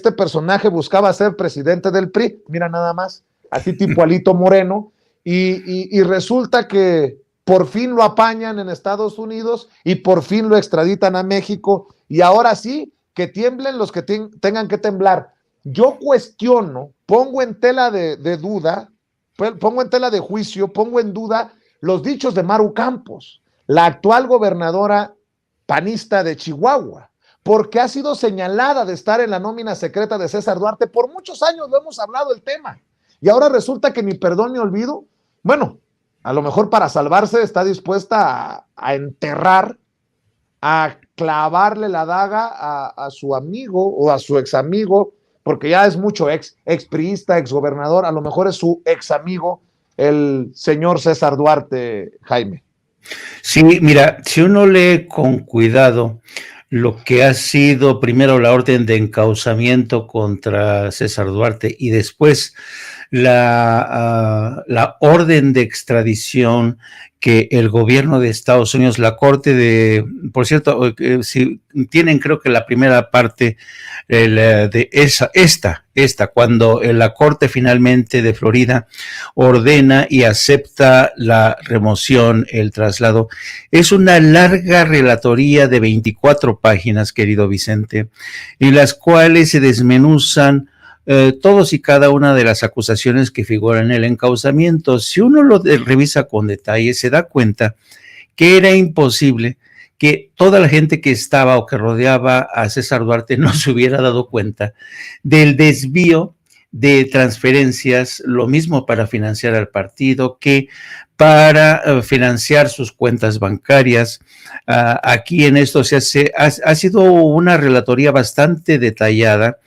este personaje buscaba ser presidente del PRI, mira nada más, así tipo Alito Moreno, y resulta que por fin lo apañan en Estados Unidos y por fin lo extraditan a México, y ahora sí, que tiemblen los que tengan que temblar. Yo cuestiono, pongo en tela de duda, pongo en tela de juicio, pongo en duda los dichos de Maru Campos, la actual gobernadora panista de Chihuahua, porque ha sido señalada de estar en la nómina secreta de César Duarte. Por muchos años lo hemos hablado el tema, y ahora resulta que ni perdón ni olvido. Bueno, a lo mejor para salvarse está dispuesta a enterrar, a clavarle la daga a su amigo o a su ex amigo, porque ya es mucho ex priista, ex gobernador, a lo mejor es su ex amigo, el señor César Duarte, Jaime. Sí, mira, si uno lee con cuidado lo que ha sido primero la orden de encauzamiento contra César Duarte y después la orden de extradición que el gobierno de Estados Unidos, la corte de, por cierto, si tienen creo que la primera parte de esta, cuando la corte finalmente de Florida ordena y acepta la remoción, el traslado, es una larga relatoría de 24 páginas, querido Vicente, en las cuales se desmenuzan todos y cada una de las acusaciones que figuran en el encauzamiento. Si uno lo revisa con detalle, se da cuenta que era imposible que toda la gente que estaba o que rodeaba a César Duarte no se hubiera dado cuenta del desvío de transferencias, lo mismo para financiar al partido que para financiar sus cuentas bancarias. Aquí en esto ha sido una relatoría bastante detallada,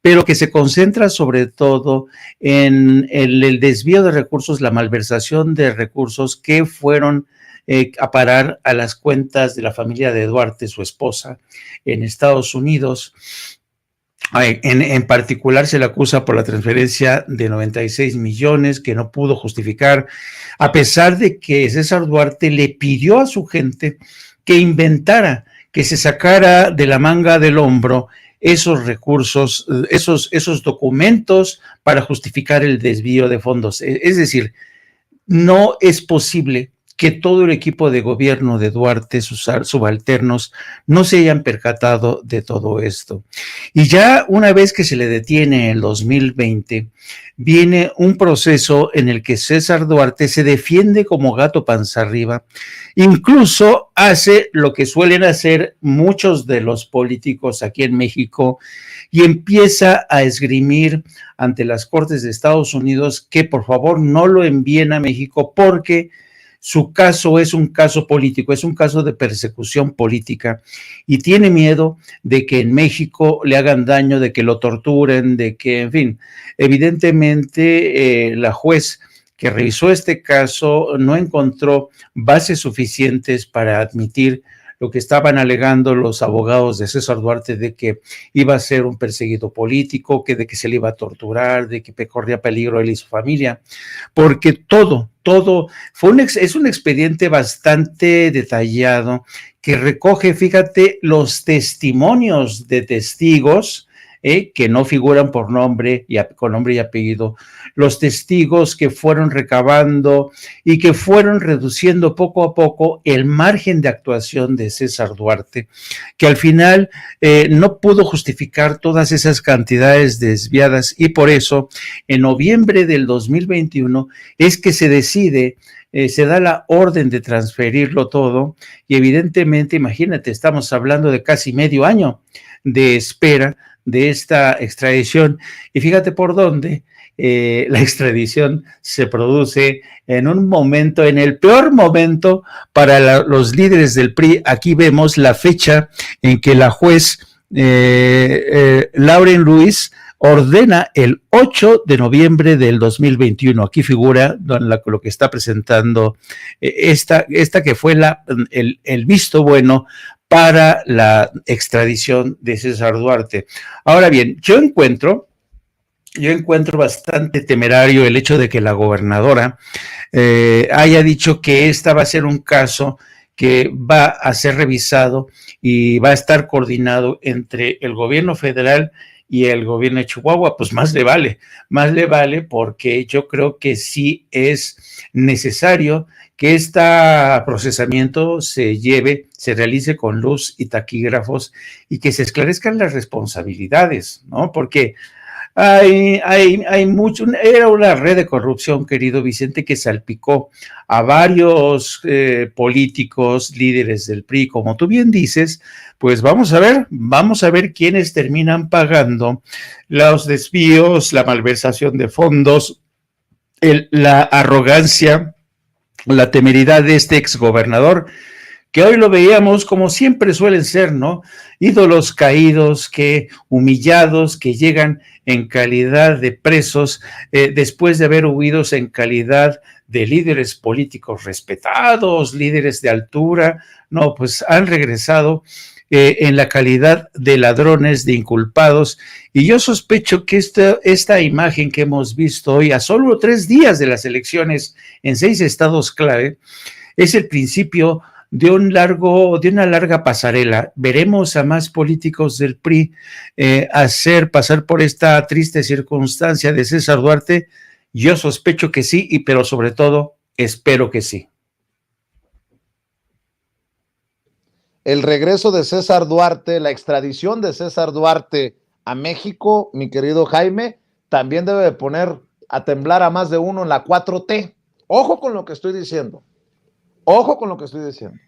pero que se concentra sobre todo en el desvío de recursos, la malversación de recursos que fueron a parar a las cuentas de la familia de Duarte, su esposa, en Estados Unidos. En particular se le acusa por la transferencia de 96 millones que no pudo justificar, a pesar de que César Duarte le pidió a su gente que inventara, que se sacara de la manga del hombro esos recursos, esos documentos para justificar el desvío de fondos. Es decir, no es posible que todo el equipo de gobierno de Duarte, sus subalternos, no se hayan percatado de todo esto. Y ya una vez que se le detiene en el 2020, viene un proceso en el que César Duarte se defiende como gato panza arriba, incluso hace lo que suelen hacer muchos de los políticos aquí en México y empieza a esgrimir ante las Cortes de Estados Unidos que por favor no lo envíen a México porque su caso es un caso político, es un caso de persecución política y tiene miedo de que en México le hagan daño, de que lo torturen, de que, en fin, evidentemente la juez que revisó este caso no encontró bases suficientes para admitir lo que estaban alegando los abogados de César Duarte de que iba a ser un perseguido político, de que se le iba a torturar, de que corría peligro él y su familia, porque todo es un expediente bastante detallado que recoge, fíjate, los testimonios de testigos que no figuran por nombre con nombre y apellido, los testigos que fueron recabando y que fueron reduciendo poco a poco el margen de actuación de César Duarte, que al final no pudo justificar todas esas cantidades desviadas y por eso en noviembre del 2021 es que se decide, se da la orden de transferirlo todo y evidentemente, imagínate, estamos hablando de casi medio año de espera de esta extradición y fíjate por dónde la extradición se produce en un momento, en el peor momento para los líderes del PRI. Aquí vemos la fecha en que la juez Lauren Luis ordena el 8 de noviembre del 2021. Aquí figura lo que está presentando esta que fue el visto bueno para la extradición de César Duarte. Ahora bien, yo encuentro bastante temerario el hecho de que la gobernadora haya dicho que esta va a ser un caso que va a ser revisado y va a estar coordinado entre el gobierno federal y el gobierno de Chihuahua, pues más le vale porque yo creo que sí es necesario que este procesamiento se realice con luz y taquígrafos y que se esclarezcan las responsabilidades, ¿no? Porque hay mucho, era una red de corrupción, querido Vicente, que salpicó a varios políticos, líderes del PRI, como tú bien dices. Pues vamos a ver quiénes terminan pagando los desvíos, la malversación de fondos, la arrogancia, la temeridad de este exgobernador, que hoy lo veíamos como siempre suelen ser, ¿no? Ídolos caídos, que humillados, que llegan en calidad de presos, después de haber huido en calidad de líderes políticos respetados, líderes de altura, no, pues han regresado en la calidad de ladrones, de inculpados, y yo sospecho que esta imagen que hemos visto hoy, a solo 3 días de las elecciones en 6 estados clave, es el principio de una larga pasarela. Veremos a más políticos del PRI pasar por esta triste circunstancia de César Duarte. Yo sospecho que sí, pero sobre todo espero que sí. El regreso de César Duarte, la extradición de César Duarte a México, mi querido Jaime, también debe de poner a temblar a más de uno en la 4T. Ojo con lo que estoy diciendo. Ojo con lo que estoy diciendo.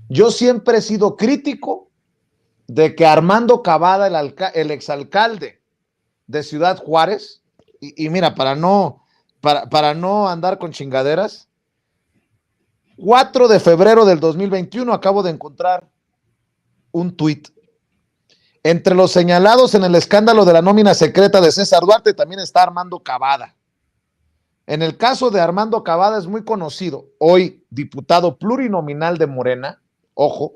Yo siempre he sido crítico de que Armando Cavada, el exalcalde de Ciudad Juárez, y mira, para no andar con chingaderas, 4 de febrero del 2021 acabo de encontrar un tuit. Entre los señalados en el escándalo de la nómina secreta de César Duarte también está Armando Cavada. En el caso de Armando Cavada es muy conocido, hoy diputado plurinominal de Morena, ojo,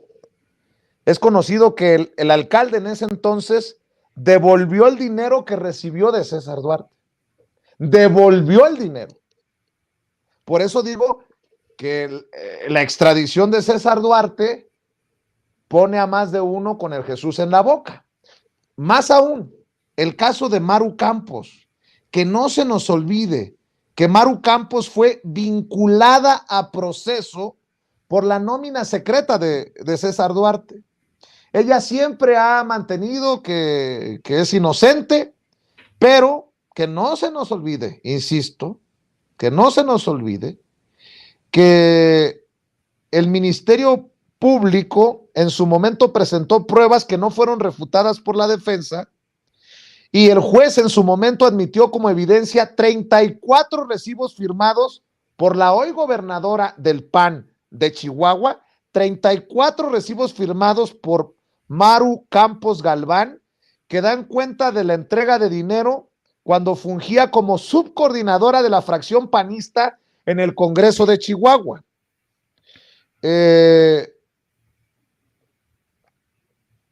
es conocido que el alcalde en ese entonces devolvió el dinero que recibió de César Duarte. Devolvió el dinero. Por eso digo que la extradición de César Duarte pone a más de uno con el Jesús en la boca. Más aún, el caso de Maru Campos, que no se nos olvide que Maru Campos fue vinculada a proceso por la nómina secreta de César Duarte. Ella siempre ha mantenido que es inocente, pero que no se nos olvide, insisto, que no se nos olvide que el Ministerio Público en su momento presentó pruebas que no fueron refutadas por la defensa y el juez en su momento admitió como evidencia 34 recibos firmados por la hoy gobernadora del PAN de Chihuahua, 34 recibos firmados por Maru Campos Galván, que dan cuenta de la entrega de dinero cuando fungía como subcoordinadora de la fracción panista en el Congreso de Chihuahua.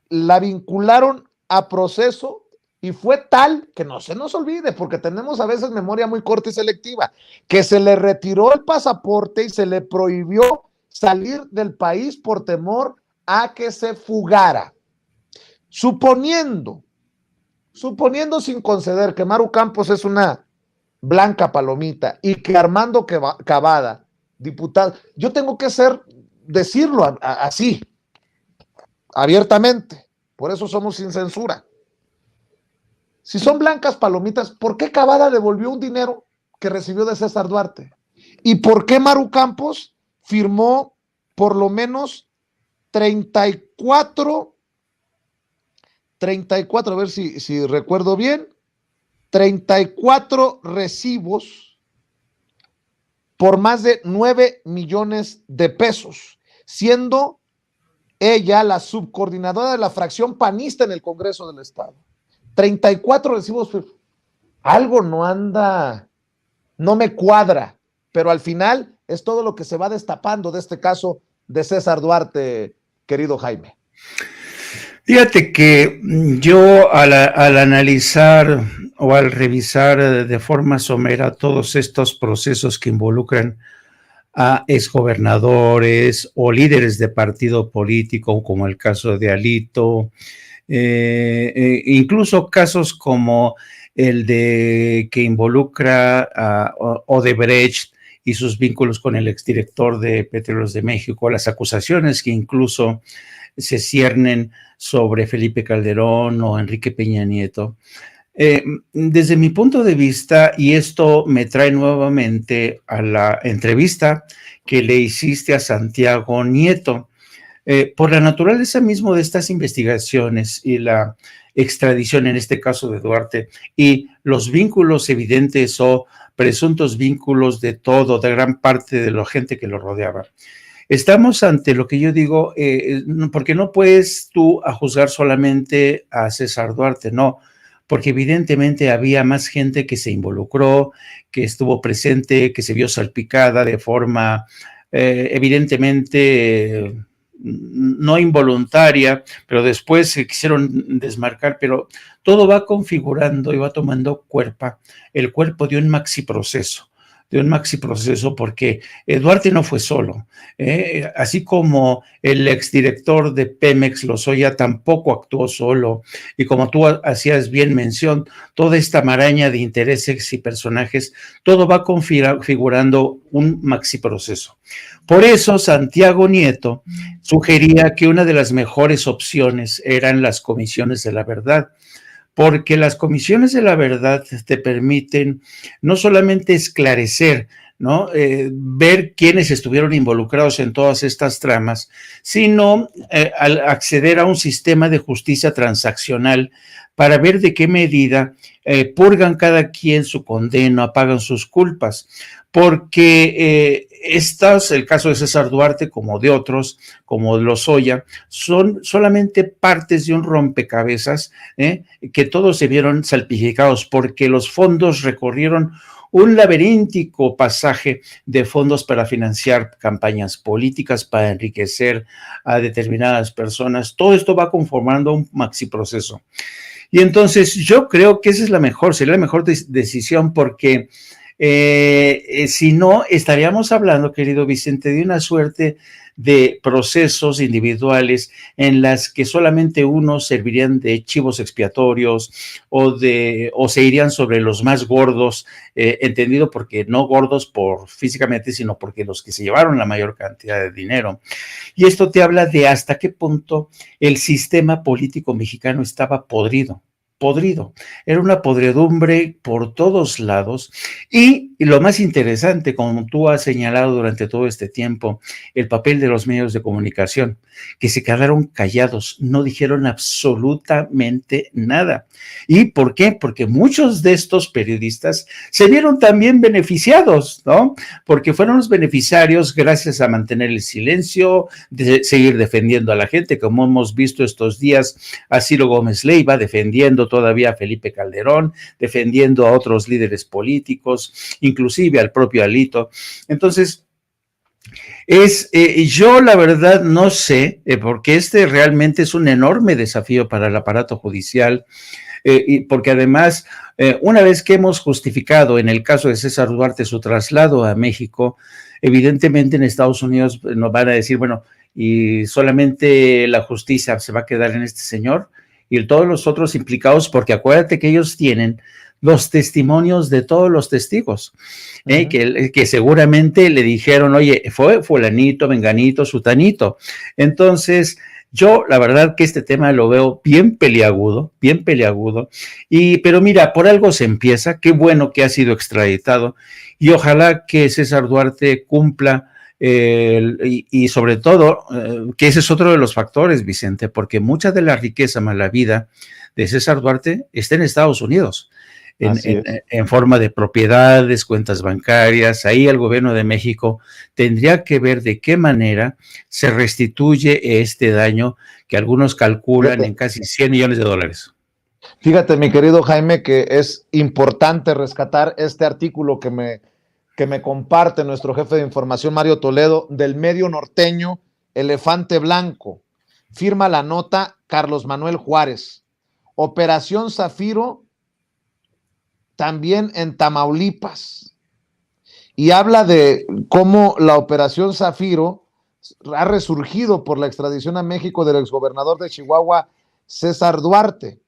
La vincularon a proceso y fue tal que no se nos olvide, porque tenemos a veces memoria muy corta y selectiva, que se le retiró el pasaporte y se le prohibió salir del país por temor a que se fugara. Suponiendo sin conceder que Maru Campos es una blanca palomita y que Armando Cavada, diputado, yo tengo que decirlo así, abiertamente, por eso somos sin censura. Si son blancas palomitas, ¿por qué Cavada devolvió un dinero que recibió de César Duarte? ¿Y por qué Maru Campos firmó por lo menos 34, a ver si recuerdo bien, 34 recibos por más de 9 millones de pesos, siendo ella la subcoordinadora de la fracción panista en el Congreso del Estado? 34 recibos, algo no me cuadra, pero al final es todo lo que se va destapando de este caso de César Duarte, querido Jaime. Fíjate que yo al analizar o al revisar de forma somera todos estos procesos que involucran a exgobernadores o líderes de partido político, como el caso de Alito, incluso casos como el de que involucra a Odebrecht y sus vínculos con el exdirector de Petróleos de México, las acusaciones que incluso se ciernen sobre Felipe Calderón o Enrique Peña Nieto. Desde mi punto de vista, y esto me trae nuevamente a la entrevista que le hiciste a Santiago Nieto, por la naturaleza mismo de estas investigaciones y la extradición, en este caso de Duarte, y los vínculos evidentes o presuntos vínculos de gran parte de la gente que lo rodeaba. Estamos ante lo que yo digo, porque no puedes tú a juzgar solamente a César Duarte, no, porque evidentemente había más gente que se involucró, que estuvo presente, que se vio salpicada de forma evidentemente no involuntaria, pero después se quisieron desmarcar, pero todo va configurando y va tomando el cuerpo de un maxi proceso, porque Duarte no fue solo, así como el exdirector de Pemex, Lozoya, tampoco actuó solo, y como tú hacías bien mención, toda esta maraña de intereses y personajes, todo va configurando un maxi proceso. Por eso Santiago Nieto sugería que una de las mejores opciones eran las comisiones de la verdad, porque las comisiones de la verdad te permiten no solamente esclarecer, ¿no? Ver quiénes estuvieron involucrados en todas estas tramas, sino al acceder a un sistema de justicia transaccional para ver de qué medida purgan cada quien su condena, pagan sus culpas, porque el caso de César Duarte, como de otros, como de Lozoya, son solamente partes de un rompecabezas, que todos se vieron salpicados, porque los fondos recorrieron un laberíntico pasaje de fondos para financiar campañas políticas, para enriquecer a determinadas personas. Todo esto va conformando un maxi proceso. Y entonces yo creo que esa sería la mejor decisión, porque si no, estaríamos hablando, querido Vicente, de una suerte de procesos individuales en las que solamente unos servirían de chivos expiatorios o se irían sobre los más gordos, entendido porque no gordos por físicamente, sino porque los que se llevaron la mayor cantidad de dinero. Y esto te habla de hasta qué punto el sistema político mexicano estaba podrido. Era una podredumbre por todos lados, y lo más interesante, como tú has señalado durante todo este tiempo, el papel de los medios de comunicación, que se quedaron callados, no dijeron absolutamente nada. ¿Y por qué? Porque muchos de estos periodistas se vieron también beneficiados, ¿no? Porque fueron los beneficiarios gracias a mantener el silencio, de seguir defendiendo a la gente, como hemos visto estos días a Ciro Gómez Leiva defendiendo todavía a Felipe Calderón, defendiendo a otros líderes políticos, inclusive al propio Alito. Entonces, yo la verdad no sé, porque realmente es un enorme desafío para el aparato judicial, y porque además, una vez que hemos justificado en el caso de César Duarte su traslado a México, evidentemente en Estados Unidos nos van a decir, bueno, y solamente la justicia se va a quedar en este señor y todos los otros implicados, porque acuérdate que ellos tienen los testimonios de todos los testigos, que seguramente le dijeron, oye, fue fulanito, menganito, sutanito. Entonces, yo la verdad que este tema lo veo bien peliagudo, pero mira, por algo se empieza, qué bueno que ha sido extraditado, y ojalá que César Duarte cumpla, y sobre todo, que ese es otro de los factores, Vicente, porque mucha de la riqueza más la vida de César Duarte está en Estados Unidos, en forma de propiedades, cuentas bancarias. Ahí el gobierno de México tendría que ver de qué manera se restituye este daño que algunos calculan en casi 100 millones de dólares. Fíjate, mi querido Jaime, que es importante rescatar este artículo que me comparte nuestro jefe de información, Mario Toledo, del medio norteño Elefante Blanco. Firma la nota Carlos Manuel Juárez. Operación Zafiro también en Tamaulipas. Y habla de cómo la Operación Zafiro ha resurgido por la extradición a México del exgobernador de Chihuahua, César Duarte,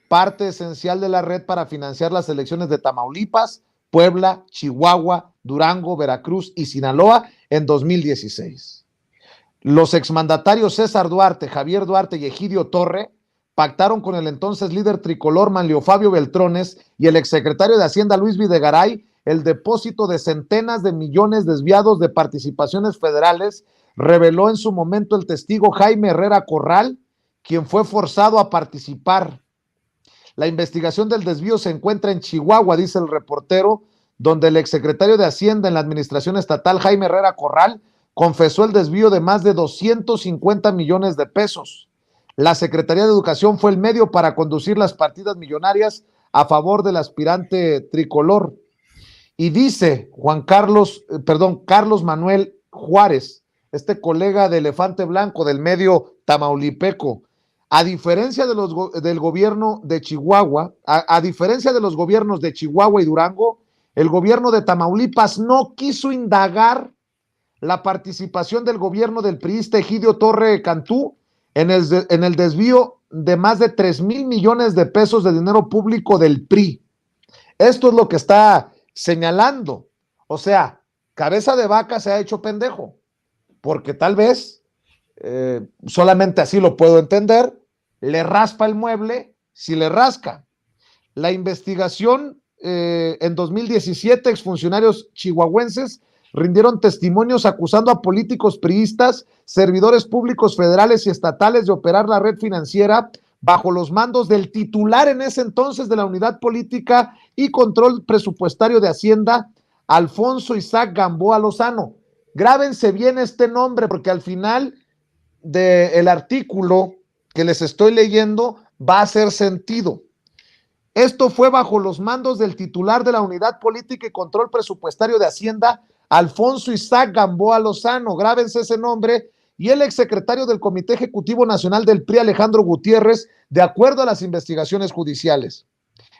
parte esencial de la red para financiar las elecciones de Tamaulipas, Puebla, Chihuahua, Durango, Veracruz y Sinaloa en 2016. Los exmandatarios César Duarte, Javier Duarte y Egidio Torre pactaron con el entonces líder tricolor Manlio Fabio Beltrones y el exsecretario de Hacienda Luis Videgaray el depósito de centenas de millones desviados de participaciones federales, reveló en su momento el testigo Jaime Herrera Corral, quien fue forzado a participar. La investigación del desvío se encuentra en Chihuahua, dice el reportero, donde el exsecretario de Hacienda en la administración estatal, Jaime Herrera Corral, confesó el desvío de más de 250 millones de pesos. La Secretaría de Educación fue el medio para conducir las partidas millonarias a favor del aspirante tricolor. Y dice Carlos Manuel Juárez, este colega de Elefante Blanco del medio tamaulipeco, a diferencia de del gobierno de Chihuahua, a diferencia de los gobiernos de Chihuahua y Durango, el gobierno de Tamaulipas no quiso indagar la participación del gobierno del priista Egidio Torre Cantú en el desvío de más de 3,000 millones de pesos de dinero público del PRI. Esto es lo que está señalando. O sea, Cabeza de Vaca se ha hecho pendejo, porque tal vez, solamente así lo puedo entender, le raspa el mueble si le rasca. La investigación en 2017, exfuncionarios chihuahuenses rindieron testimonios acusando a políticos priistas, servidores públicos federales y estatales de operar la red financiera bajo los mandos del titular en ese entonces de la Unidad Política y Control Presupuestario de Hacienda, Alfonso Isaac Gamboa Lozano. Grábense bien este nombre, porque al final del artículo que les estoy leyendo va a hacer sentido. Esto fue bajo los mandos del titular de la Unidad Política y Control Presupuestario de Hacienda, Alfonso Isaac Gamboa Lozano. Grábense ese nombre. Y el exsecretario del Comité Ejecutivo Nacional del PRI, Alejandro Gutiérrez, de acuerdo a las investigaciones judiciales.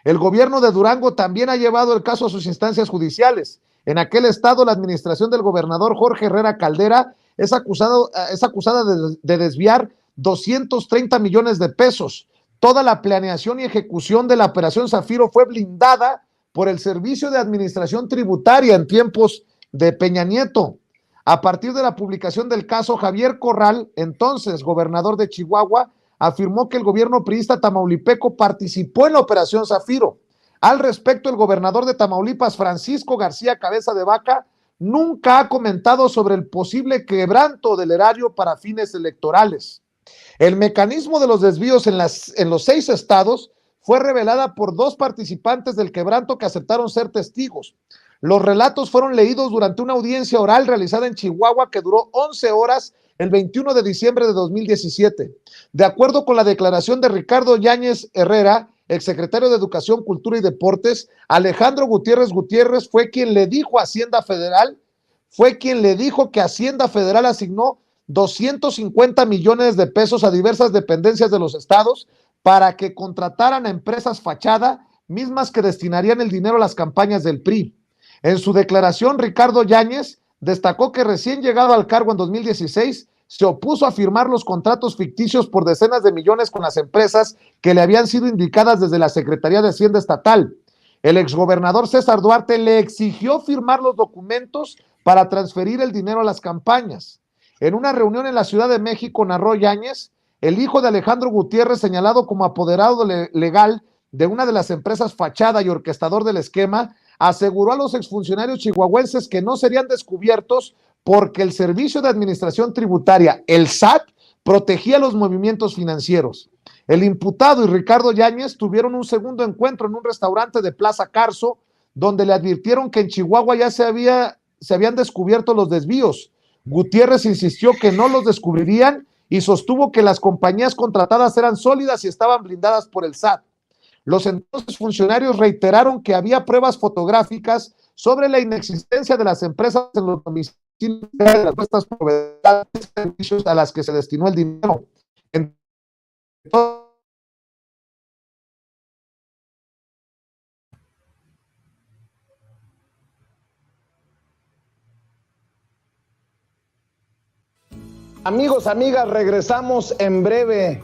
El gobierno de Durango también ha llevado el caso a sus instancias judiciales. En aquel estado, la administración del gobernador Jorge Herrera Caldera es acusada de desviar 230 millones de pesos. Toda la planeación y ejecución de la Operación Zafiro fue blindada por el Servicio de Administración Tributaria en tiempos de Peña Nieto. A partir de la publicación del caso, Javier Corral, entonces gobernador de Chihuahua, afirmó que el gobierno priista tamaulipeco participó en la Operación Zafiro. Al respecto, el gobernador de Tamaulipas, Francisco García Cabeza de Vaca, nunca ha comentado sobre el posible quebranto del erario para fines electorales. El mecanismo de los desvíos en los 6 estados fue revelada por 2 participantes del quebranto que aceptaron ser testigos. Los relatos fueron leídos durante una audiencia oral realizada en Chihuahua que duró 11 horas el 21 de diciembre de 2017. De acuerdo con la declaración de Ricardo Yáñez Herrera, exsecretario de Educación, Cultura y Deportes, Alejandro Gutiérrez fue quien le dijo a Hacienda Federal, que Hacienda Federal asignó 250 millones de pesos a diversas dependencias de los estados para que contrataran a empresas fachada, mismas que destinarían el dinero a las campañas del PRI. En su declaración, Ricardo Yáñez destacó que recién llegado al cargo en 2016, se opuso a firmar los contratos ficticios por decenas de millones con las empresas que le habían sido indicadas desde la Secretaría de Hacienda Estatal. El exgobernador César Duarte le exigió firmar los documentos para transferir el dinero a las campañas. En una reunión en la Ciudad de México, narró Yáñez, el hijo de Alejandro Gutiérrez, señalado como apoderado legal de una de las empresas fachada y orquestador del esquema, aseguró a los exfuncionarios chihuahuenses que no serían descubiertos porque el Servicio de Administración Tributaria, el SAT, protegía los movimientos financieros. El imputado y Ricardo Yáñez tuvieron un segundo encuentro en un restaurante de Plaza Carso, donde le advirtieron que en Chihuahua ya se habían descubierto los desvíos. Gutiérrez insistió que no los descubrirían y sostuvo que las compañías contratadas eran sólidas y estaban blindadas por el SAT. Los entonces funcionarios reiteraron que había pruebas fotográficas sobre la inexistencia de las empresas en los domicilios de las supuestas proveedoras de servicios a las que se destinó el dinero. Amigos, amigas, regresamos en breve.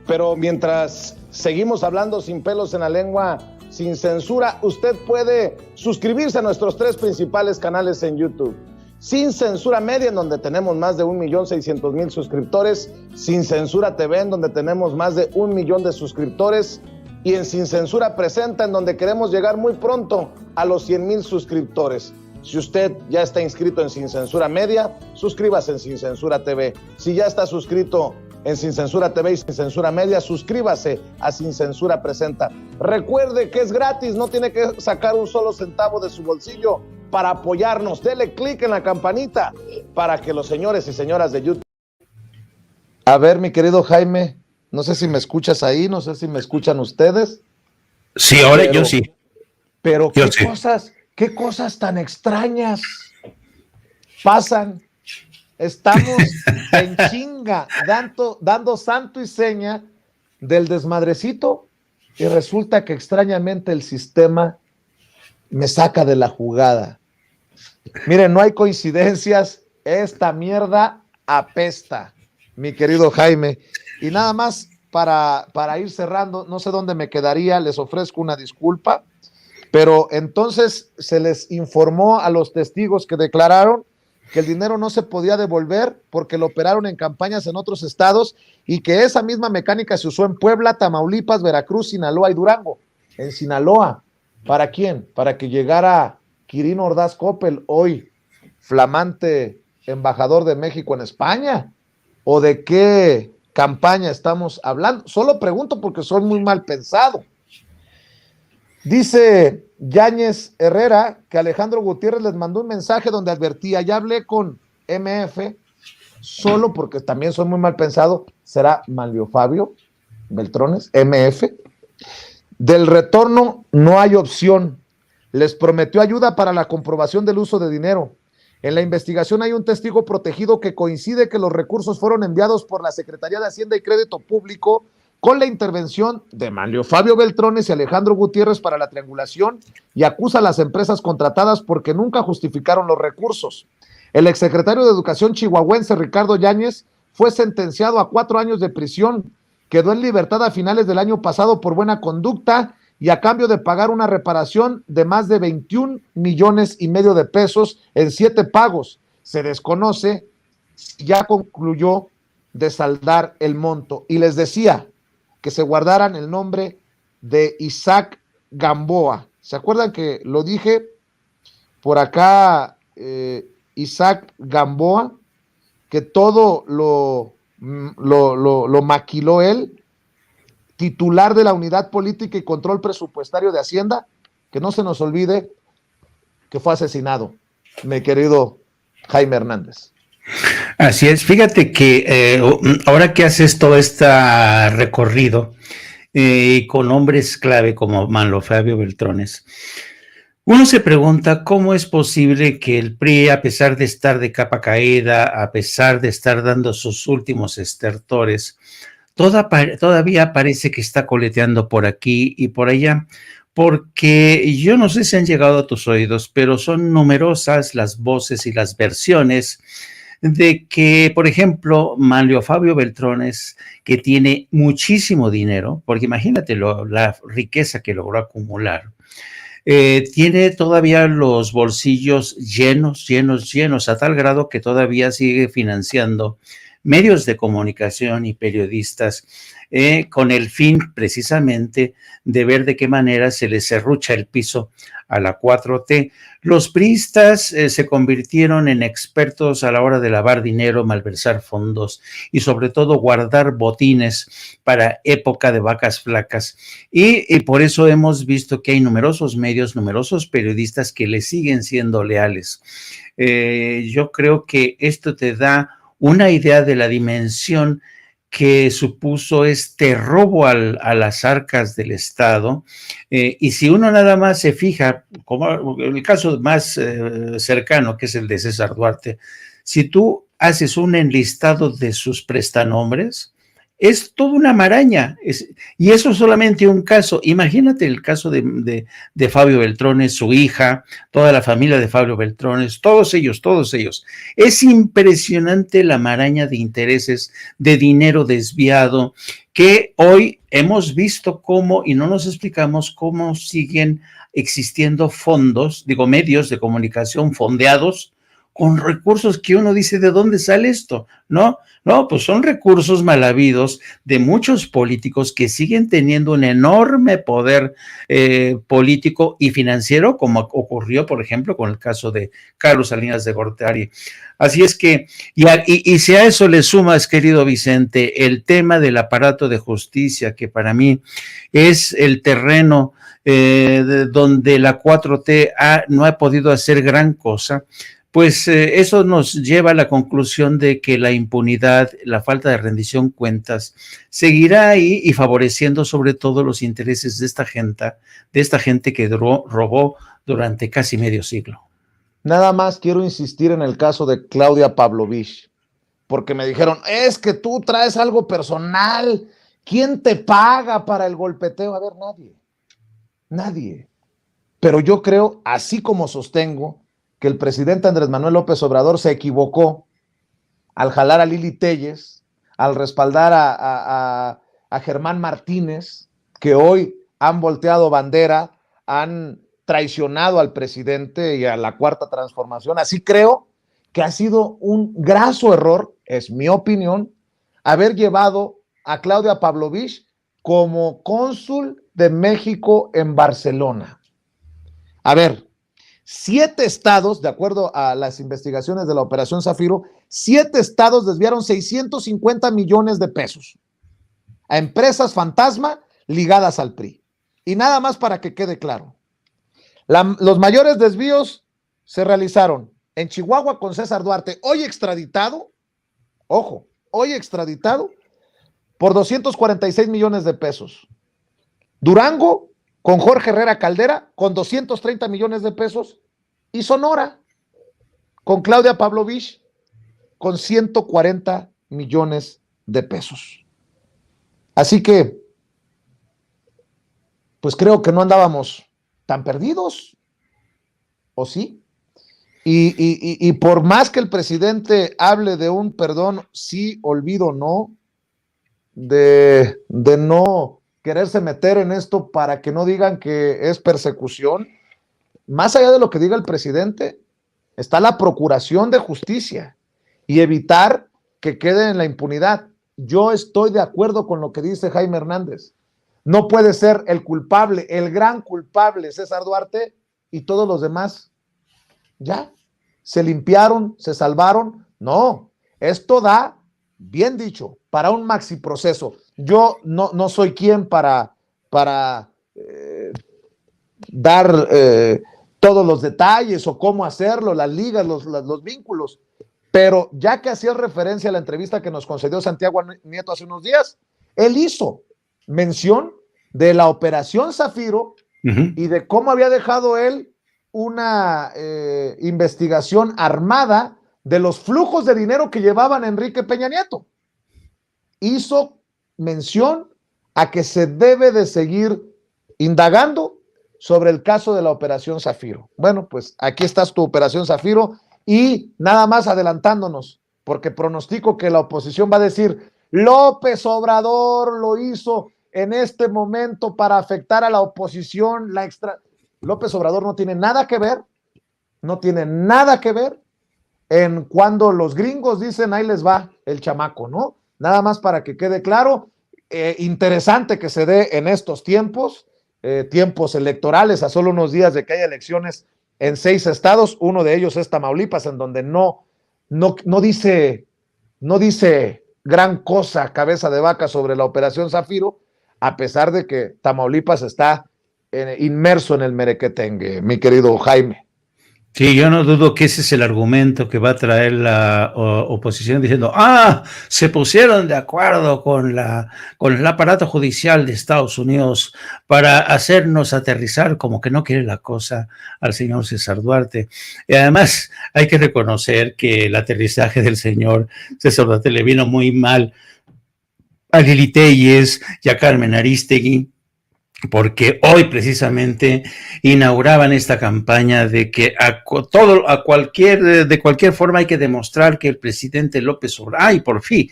Pero mientras seguimos hablando sin pelos en la lengua, sin censura, usted puede suscribirse a nuestros 3 principales canales en YouTube. Sin Censura Media, en donde tenemos más de 1.600.000 suscriptores, Sin Censura TV, en donde tenemos más de 1 millón de suscriptores, y en Sin Censura Presenta, en donde queremos llegar muy pronto a los 100,000 suscriptores. Si usted ya está inscrito en Sin Censura Media, suscríbase en Sin Censura TV. Si ya está suscrito en Sin Censura TV y Sin Censura Media, suscríbase a Sin Censura Presenta. Recuerde que es gratis, no tiene que sacar un solo centavo de su bolsillo para apoyarnos. Dele clic en la campanita para que los señores y señoras de YouTube... A ver, mi querido Jaime, no sé si me escuchas ahí, no sé si me escuchan ustedes. Sí, ahora yo sí. Pero qué cosas tan extrañas pasan. Estamos en chinga, dando santo y seña del desmadrecito, y resulta que extrañamente el sistema me saca de la jugada. Miren, no hay coincidencias, esta mierda apesta, mi querido Jaime. Y nada más para ir cerrando, no sé dónde me quedaría, les ofrezco una disculpa, pero entonces se les informó a los testigos que declararon que el dinero no se podía devolver porque lo operaron en campañas en otros estados, y que esa misma mecánica se usó en Puebla, Tamaulipas, Veracruz, Sinaloa y Durango. En Sinaloa, ¿para quién? Para que llegara Quirino Ordaz Coppel, hoy flamante embajador de México en España. ¿O de qué campaña estamos hablando? Solo pregunto porque soy muy mal pensado. Dice Yáñez Herrera que Alejandro Gutiérrez les mandó un mensaje donde advertía: ya hablé con MF, solo porque también soy muy mal pensado. ¿Será Manlio Fabio Beltrones, MF? Del retorno no hay opción. Les prometió ayuda para la comprobación del uso de dinero. En la investigación hay un testigo protegido que coincide que los recursos fueron enviados por la Secretaría de Hacienda y Crédito Público con la intervención de Manlio Fabio Beltrones y Alejandro Gutiérrez para la triangulación, y acusa a las empresas contratadas porque nunca justificaron los recursos. El exsecretario de Educación chihuahuense Ricardo Yáñez fue sentenciado a 4 años de prisión, quedó en libertad a finales del año pasado por buena conducta y a cambio de pagar una reparación de más de 21,5 millones de pesos en 7 pagos. Se desconoce si ya concluyó de saldar el monto. Y les decía que se guardaran el nombre de Isaac Gamboa. ¿Se acuerdan que lo dije por acá? Isaac Gamboa, que todo lo maquiló él, titular de la Unidad Política y Control Presupuestario de Hacienda, que no se nos olvide que fue asesinado, mi querido Jaime Hernández. Así es, fíjate que ahora que haces todo este recorrido con hombres clave como Manlio Fabio Beltrones, uno se pregunta cómo es posible que el PRI, a pesar de estar de capa caída, a pesar de estar dando sus últimos estertores, todavía parece que está coleteando por aquí y por allá, porque yo no sé si han llegado a tus oídos, pero son numerosas las voces y las versiones de que, por ejemplo, Manlio Fabio Beltrones, que tiene muchísimo dinero, porque imagínate la riqueza que logró acumular, tiene todavía los bolsillos llenos, a tal grado que todavía sigue financiando medios de comunicación y periodistas, con el fin precisamente de ver de qué manera se les serrucha el piso a la 4T. Los priistas se convirtieron en expertos a la hora de lavar dinero, malversar fondos y sobre todo guardar botines para época de vacas flacas. Y por eso hemos visto que hay numerosos medios, numerosos periodistas que le siguen siendo leales. Yo creo que esto te da una idea de la dimensión que supuso este robo a las arcas del Estado, y si uno nada más se fija, como el caso más cercano, que es el de César Duarte, si tú haces un enlistado de sus prestanombres, Es toda una maraña, y eso es solamente un caso. Imagínate el caso de Fabio Beltrones, su hija, toda la familia de Fabio Beltrones, todos ellos. Es impresionante la maraña de intereses, de dinero desviado, que hoy hemos visto cómo, y no nos explicamos cómo siguen existiendo fondos, medios de comunicación fondeados con recursos que uno dice, ¿de dónde sale esto? No, pues son recursos mal habidos de muchos políticos que siguen teniendo un enorme poder político y financiero, como ocurrió, por ejemplo, con el caso de Carlos Salinas de Gortari. Así es que, y si a eso le sumas, querido Vicente, el tema del aparato de justicia, que para mí es el terreno donde la 4T no ha podido hacer gran cosa, pues eso nos lleva a la conclusión de que la impunidad, la falta de rendición cuentas, seguirá ahí y favoreciendo sobre todo los intereses de esta gente que robó durante casi medio siglo. Nada más quiero insistir en el caso de Claudia Pavlovich, porque me dijeron, es que tú traes algo personal, ¿quién te paga para el golpeteo? A ver, nadie. Pero yo creo, así como sostengo, que el presidente Andrés Manuel López Obrador se equivocó al jalar a Lili Téllez, al respaldar a Germán Martínez, que hoy han volteado bandera, han traicionado al presidente y a la Cuarta Transformación. Así creo que ha sido un graso error, es mi opinión, haber llevado a Claudia Pavlovich como cónsul de México en Barcelona. A ver, 7 estados, de acuerdo a las investigaciones de la Operación Zafiro, 7 estados desviaron 650 millones de pesos a empresas fantasma ligadas al PRI. Y nada más para que quede claro, los mayores desvíos se realizaron en Chihuahua con César Duarte, hoy extraditado, ojo, hoy extraditado por 246 millones de pesos. Durango con Jorge Herrera Caldera con 230 millones de pesos, y Sonora con Claudia Pavlovich con 140 millones de pesos. Así que, pues creo que no andábamos tan perdidos, ¿o sí? Y por más que el presidente hable de un perdón, sí, olvido, no, de no quererse meter en esto para que no digan que es persecución, más allá de lo que diga el presidente, está la procuración de justicia y evitar que quede en la impunidad. Yo estoy de acuerdo con lo que dice Jaime Hernández. No puede ser el culpable, el gran culpable, César Duarte, y todos los demás ya se limpiaron, se salvaron. No, esto da, bien dicho, para un maxi proceso. Yo no soy quien para dar todos los detalles o cómo hacerlo, las ligas, los vínculos, pero ya que hacía referencia a la entrevista que nos concedió Santiago Nieto hace unos días, él hizo mención de la Operación Zafiro y de cómo había dejado él una investigación armada de los flujos de dinero que llevaban Enrique Peña Nieto. Hizo mención a que se debe de seguir indagando sobre el caso de la Operación Zafiro. Bueno, pues aquí está tu Operación Zafiro y nada más adelantándonos, porque pronostico que la oposición va a decir, López Obrador lo hizo en este momento para afectar a la oposición, López Obrador no tiene nada que ver en cuando los gringos dicen, ahí les va el chamaco, ¿no? Nada más para que quede claro, interesante que se dé en estos tiempos, tiempos electorales, a solo unos días de que haya elecciones en 6 estados, uno de ellos es Tamaulipas, en donde no dice gran cosa cabeza de vaca sobre la Operación Zafiro, a pesar de que Tamaulipas está inmerso en el merequetengue, mi querido Jaime. Sí, yo no dudo que ese es el argumento que va a traer la oposición diciendo, se pusieron de acuerdo con el aparato judicial de Estados Unidos para hacernos aterrizar como que no quiere la cosa al señor César Duarte. Y además hay que reconocer que el aterrizaje del señor César Duarte le vino muy mal a Lili Téllez y a Carmen Aristegui, porque hoy precisamente inauguraban esta campaña de que de cualquier forma hay que demostrar que el presidente López Obrador, ay, Porfi,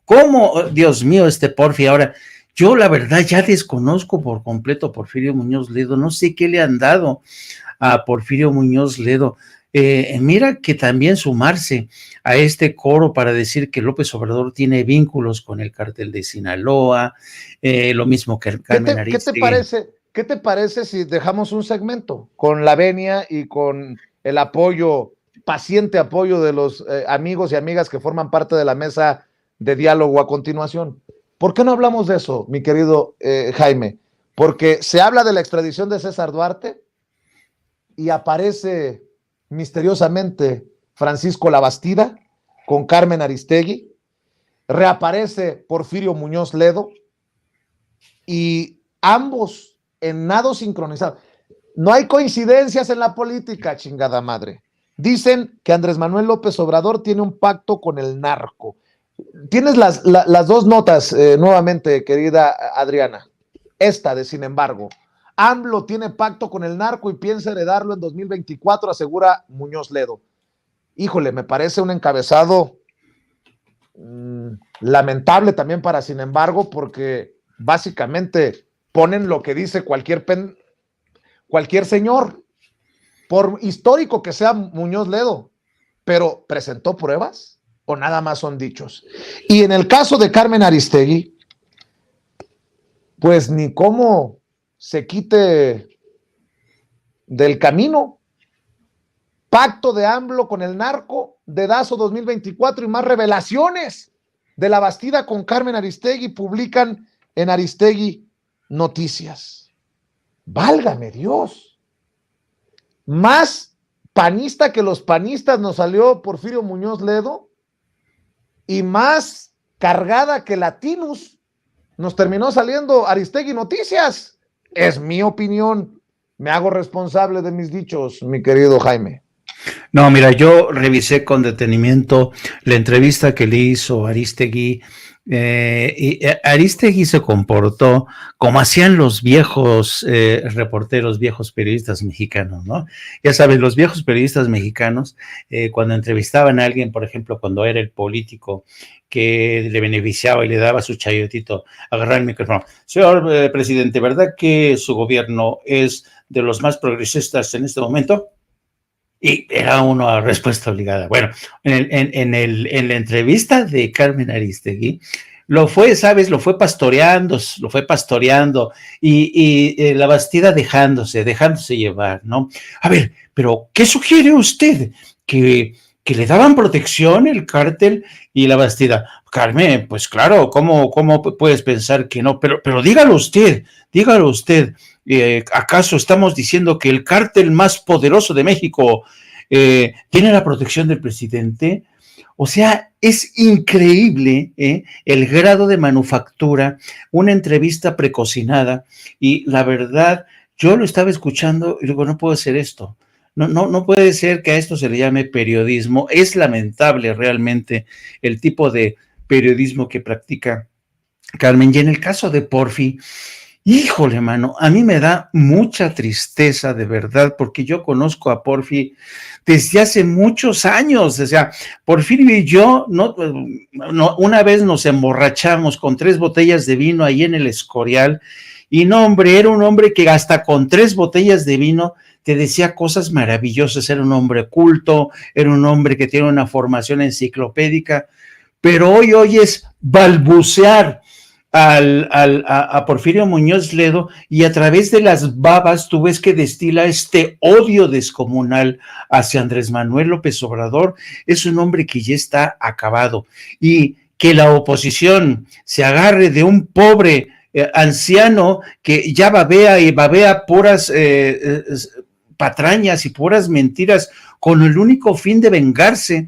¿cómo? Dios mío, Porfi, ahora, yo la verdad ya desconozco por completo a Porfirio Muñoz Ledo, no sé qué le han dado a Porfirio Muñoz Ledo. Mira que también sumarse a este coro para decir que López Obrador tiene vínculos con el cártel de Sinaloa, lo mismo que Carmen Aristegui. ¿Qué te parece si dejamos un segmento con la venia y con el apoyo, paciente apoyo de los amigos y amigas que forman parte de la mesa de diálogo a continuación? ¿Por qué no hablamos de eso, mi querido Jaime? Porque se habla de la extradición de César Duarte y aparece misteriosamente Francisco Labastida con Carmen Aristegui, reaparece Porfirio Muñoz Ledo y ambos en nado sincronizado. No hay coincidencias en la política, chingada madre. Dicen que Andrés Manuel López Obrador tiene un pacto con el narco. Tienes las dos notas nuevamente, querida Adriana. Esta de sin embargo. AMLO tiene pacto con el narco y piensa heredarlo en 2024, asegura Muñoz Ledo. Híjole, me parece un encabezado lamentable también para sin embargo, porque básicamente ponen lo que dice cualquier señor, por histórico que sea Muñoz Ledo, pero ¿presentó pruebas o nada más son dichos? Y en el caso de Carmen Aristegui, pues ni cómo se quite del camino. Pacto de AMLO con el narco, dedazo 2024 y más revelaciones de Labastida con Carmen Aristegui publican en Aristegui Noticias. Válgame Dios. Más panista que los panistas nos salió Porfirio Muñoz Ledo y más cargada que Latinus nos terminó saliendo Aristegui Noticias. Es mi opinión. Me hago responsable de mis dichos, mi querido Jaime. No, mira, yo revisé con detenimiento la entrevista que le hizo Aristegui, y Aristegui se comportó como hacían los viejos reporteros, viejos periodistas mexicanos, ¿no? Ya sabes, los viejos periodistas mexicanos, cuando entrevistaban a alguien, por ejemplo, cuando era el político que le beneficiaba y le daba su chayotito, agarrar el micrófono. Señor presidente, ¿verdad que su gobierno es de los más progresistas en este momento? Y era una respuesta obligada. Bueno, en la entrevista de Carmen Aristegui, lo fue pastoreando, y Labastida dejándose llevar, ¿no? A ver, pero ¿qué sugiere usted? ¿Que le daban protección el cártel y Labastida? Carmen, pues claro, ¿cómo puedes pensar que no? Pero dígalo usted. ¿Acaso estamos diciendo que el cártel más poderoso de México tiene la protección del presidente? O sea, es increíble el grado de manufactura, una entrevista precocinada, y la verdad, yo lo estaba escuchando y digo, no puede ser esto. No puede ser que a esto se le llame periodismo. Es lamentable realmente el tipo de periodismo que practica Carmen. Y en el caso de Porfi, híjole, mano, a mí me da mucha tristeza de verdad, porque yo conozco a Porfi desde hace muchos años. O sea, Porfirio y yo, una vez nos emborrachamos con 3 botellas de vino ahí en el Escorial, y no, hombre, era un hombre que hasta con 3 botellas de vino te decía cosas maravillosas. Era un hombre culto, era un hombre que tiene una formación enciclopédica, pero hoy es balbucear a Porfirio Muñoz Ledo, y a través de las babas tú ves que destila este odio descomunal hacia Andrés Manuel López Obrador. Es un hombre que ya está acabado, y que la oposición se agarre de un pobre anciano que ya babea puras patrañas y puras mentiras con el único fin de vengarse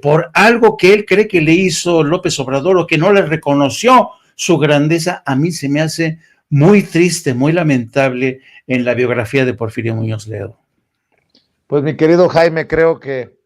por algo que él cree que le hizo López Obrador, o que no le reconoció su grandeza. A mí se me hace muy triste, muy lamentable en la biografía de Porfirio Muñoz Ledo. Pues mi querido Jaime, creo que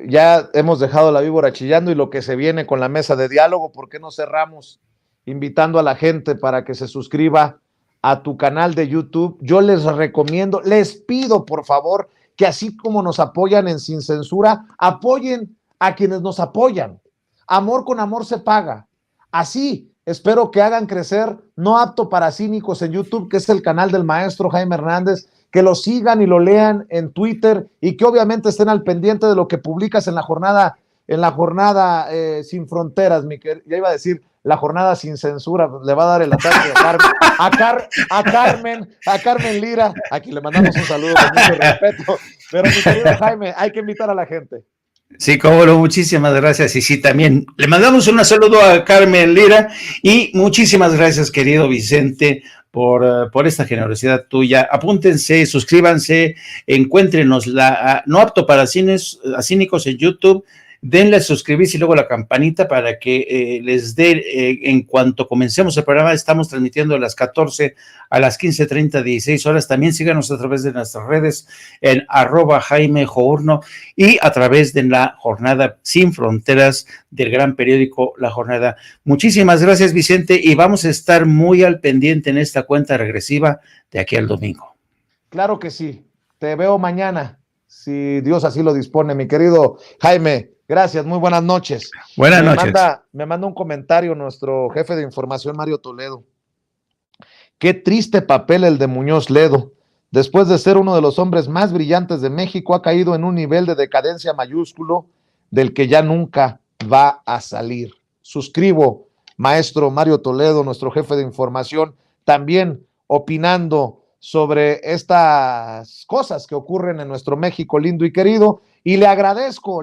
ya hemos dejado la víbora chillando y lo que se viene con la mesa de diálogo. ¿Por qué no cerramos invitando a la gente para que se suscriba a tu canal de YouTube? Yo les recomiendo, les pido por favor que así como nos apoyan en Sin Censura, apoyen a quienes nos apoyan. Amor con amor se paga. Así espero que hagan crecer No Apto para Cínicos en YouTube, que es el canal del maestro Jaime Hernández, que lo sigan y lo lean en Twitter y que obviamente estén al pendiente de lo que publicas en la jornada Sin Fronteras, ya iba a decir la jornada sin censura, le va a dar el ataque a Carmen Lira, a quien le mandamos un saludo con mucho respeto, pero mi querido Jaime, hay que invitar a la gente. Sí, cómo no, muchísimas gracias. Y sí, también le mandamos un saludo a Carmen Lira y muchísimas gracias, querido Vicente, por esta generosidad tuya. Apúntense, suscríbanse, encuéntrenos No Apto para Cínicos en YouTube. Denle a suscribirse y luego la campanita para que les dé, en cuanto comencemos el programa, estamos transmitiendo a las 14, a las 15:30, 16 horas. También síganos a través de nuestras redes en @JaimeJourno y a través de la Jornada Sin Fronteras del gran periódico La Jornada. Muchísimas gracias, Vicente, y vamos a estar muy al pendiente en esta cuenta regresiva de aquí al domingo. Claro que sí. Te veo mañana, si Dios así lo dispone, mi querido Jaime. Gracias, muy buenas noches. Buenas noches. Me manda un comentario nuestro jefe de información, Mario Toledo. Qué triste papel el de Muñoz Ledo. Después de ser uno de los hombres más brillantes de México, ha caído en un nivel de decadencia mayúsculo del que ya nunca va a salir. Suscribo, maestro Mario Toledo, nuestro jefe de información, también opinando sobre estas cosas que ocurren en nuestro México lindo y querido, y le agradezco